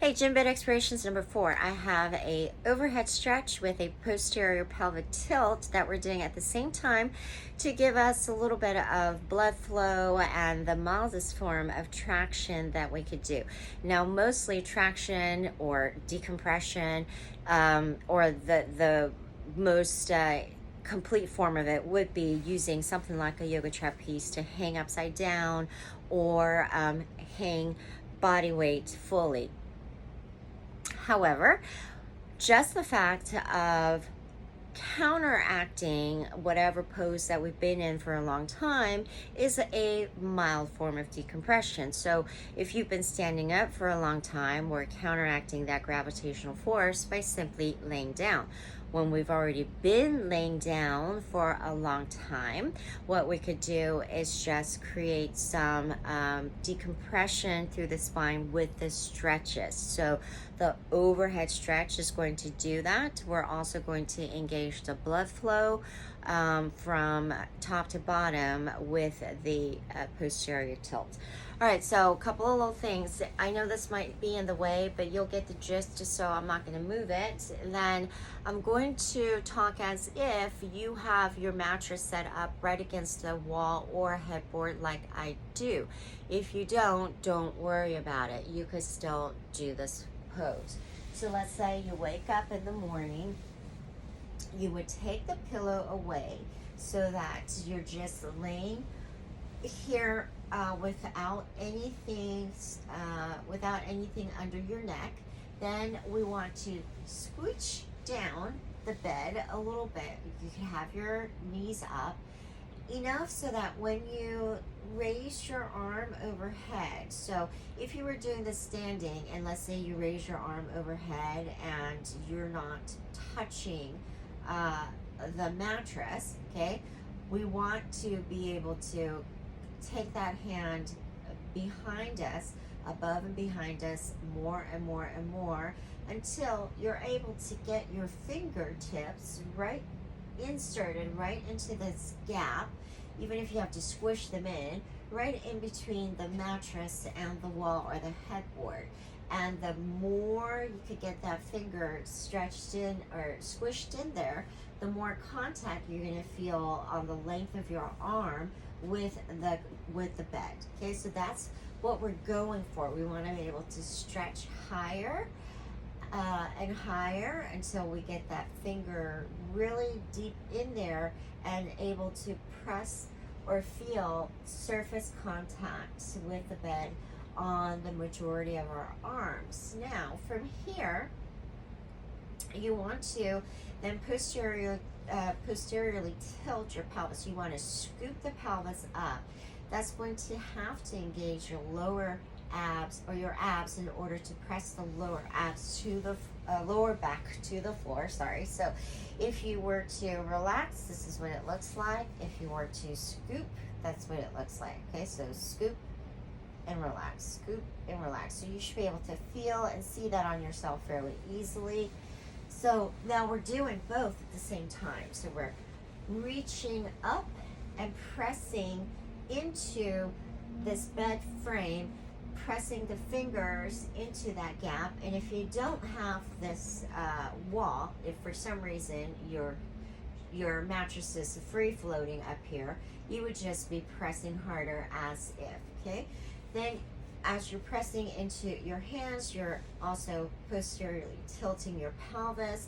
Hey, GymBed explorations number 4. I have a overhead stretch with a posterior pelvic tilt that we're doing at the same time to give us a little bit of blood flow and the mildest form of traction that we could do. Now, mostly traction or decompression, or the most complete form of it would be using something like a yoga trapeze to hang upside down or hang body weight fully. However, just the fact of counteracting whatever pose that we've been in for a long time is a mild form of decompression. So if you've been standing up for a long time, we're counteracting that gravitational force by simply laying down. When we've already been laying down for a long time, what we could do is just create some decompression through the spine with the stretches. So the overhead stretch is going to do that. We're also going to engage the blood flow from top to bottom with the posterior tilt. All right, so a couple of little things. I know this might be in the way, but you'll get the gist, just so I'm not going to move it. Then I'm going to talk as if you have your mattress set up right against a wall or a headboard like I do. If you don't worry about it. You could still do this pose. So let's say you wake up in the morning, you would take the pillow away so that you're just laying here without anything under your neck. Then we want to scooch down the bed a little bit. You can have your knees up enough so that when you raise your arm overhead, so if you were doing this standing and let's say you raise your arm overhead and you're not touching the mattress, okay, we want to be able to take that hand behind us, above and behind us, more and more and more, until you're able to get your fingertips inserted right into this gap, even if you have to squish them in, right in between the mattress and the wall or the headboard. And the more you could get that finger stretched in or squished in there, the more contact you're going to feel on the length of your arm with the bed. Okay, so that's what we're going for. We want to be able to stretch higher and higher until we get that finger really deep in there and able to press or feel surface contact with the bed on the majority of our arms. Now from here, you want to then posteriorly tilt your pelvis. You want to scoop the pelvis up. That's going to have to engage your lower abs or your abs in order to press the lower abs to the lower back to the floor. Sorry. So if you were to relax, this is what it looks like. If you were to scoop, that's what it looks like. Okay, so scoop and relax, scoop and relax. So you should be able to feel and see that on yourself fairly easily. So now we're doing both at the same time. So we're reaching up and pressing into this bed frame, pressing the fingers into that gap. And if you don't have this wall, if for some reason your mattress is free floating up here, you would just be pressing harder as if, okay? Then as you're pressing into your hands, you're also posteriorly tilting your pelvis,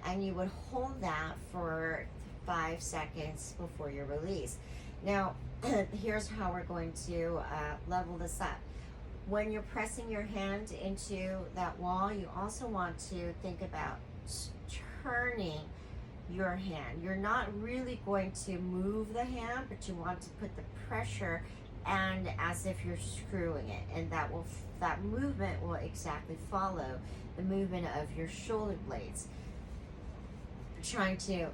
and you would hold that for 5 seconds before you release. Now, here's how we're going to level this up. When you're pressing your hand into that wall, you also want to think about turning your hand. You're not really going to move the hand, but you want to put the pressure and as if you're screwing it, and that movement will exactly follow the movement of your shoulder blades trying to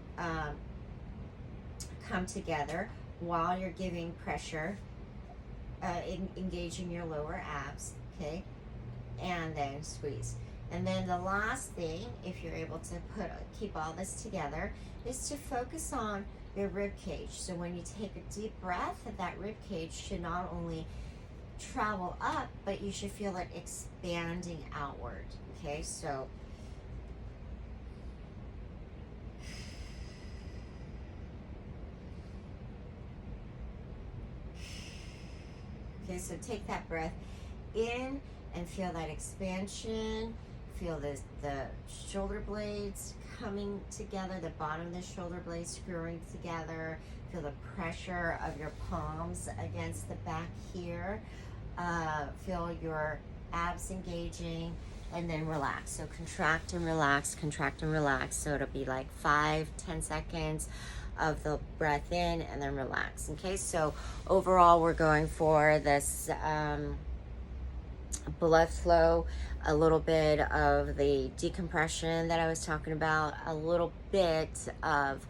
come together while you're giving pressure, engaging your lower abs, okay, and then squeeze. And then the last thing, if you're able to keep all this together, is to focus on your rib cage. So when you take a deep breath, that rib cage should not only travel up, but you should feel it expanding outward. Okay, so okay, so take that breath in and feel that expansion. Feel the shoulder blades coming together, the bottom of the shoulder blades screwing together. Feel the pressure of your palms against the back here. Feel your abs engaging, and then relax. So contract and relax, contract and relax. So it'll be like 5-10 seconds of the breath in and then relax. Okay, so overall we're going for this blood flow, a little bit of the decompression that I was talking about, a little bit of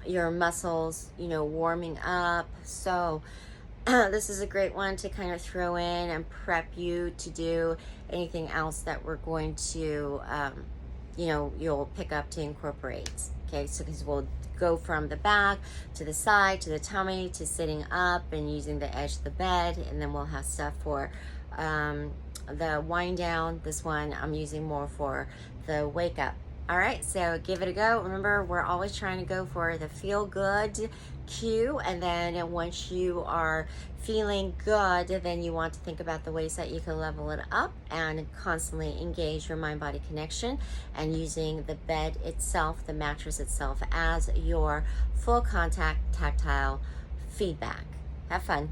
your muscles, you know, warming up. So this is a great one to kind of throw in and prep you to do anything else that we're going to, you know, you'll pick up to incorporate. Okay, so because we'll go from the back to the side to the tummy to sitting up and using the edge of the bed, and then we'll have stuff for the wind down. This one I'm using more for the wake up. All right, so give it a go. Remember, we're always trying to go for the feel good cue, and then once you are feeling good, then you want to think about the ways that you can level it up and constantly engage your mind-body connection, and using the bed itself, the mattress itself, as your full contact tactile feedback. Have fun.